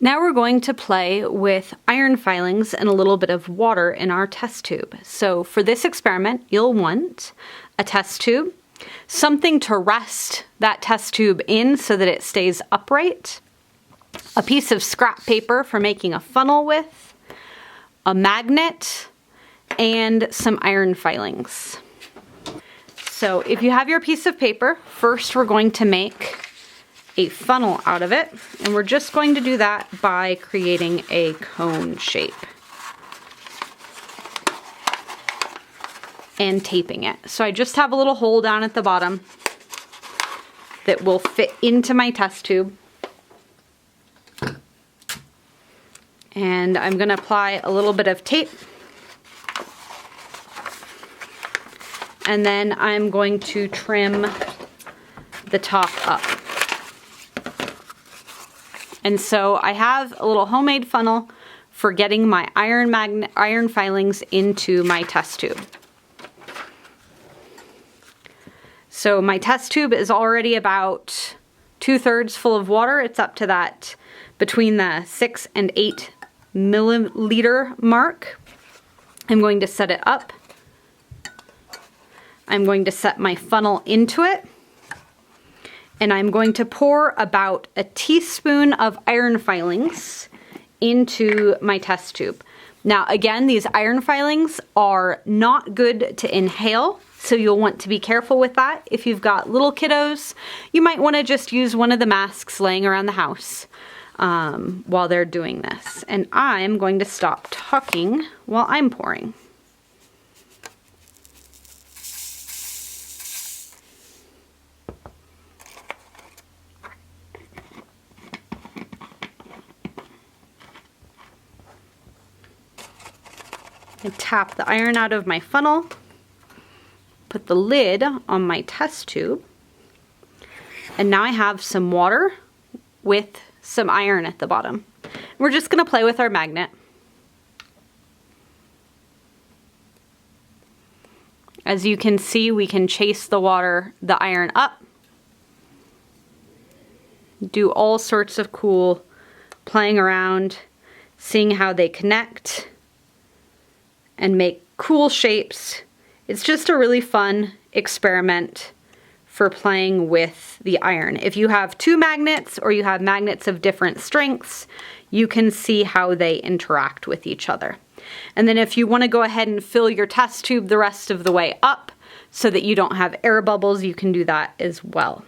Now we're going to play with iron filings and a little bit of water in our test tube. So for this experiment, you'll want a test tube, something to rest that test tube in so that it stays upright, a piece of scrap paper for making a funnel with, a magnet, and some iron filings. So if you have your piece of paper, first we're going to make a funnel out of it, and we're just going to do that by creating a cone shape and taping it. So I just have a little hole down at the bottom that will fit into my test tube, and I'm going to apply a little bit of tape, and then I'm going to trim the top up. And so I have a little homemade funnel for getting my iron filings into my test tube. So my test tube is already about 2/3 full of water. It's up to that between the 6 and 8 milliliter mark. I'm going to set it up. I'm going to set my funnel into it. And I'm going to pour about a teaspoon of iron filings into my test tube. Now again, these iron filings are not good to inhale, so you'll want to be careful with that. If you've got little kiddos, you might want to just use one of the masks laying around the house while they're doing this. And I'm going to stop talking while I'm pouring. I tap the iron out of my funnel, put the lid on my test tube, and now I have some water with some iron at the bottom. We're just going to play with our magnet. As you can see, we can chase the iron up, do all sorts of cool playing around, seeing how they connect, and make cool shapes. It's just a really fun experiment for playing with the iron. If you have two magnets or you have magnets of different strengths, you can see how they interact with each other. And then if you want to go ahead and fill your test tube the rest of the way up so that you don't have air bubbles, you can do that as well.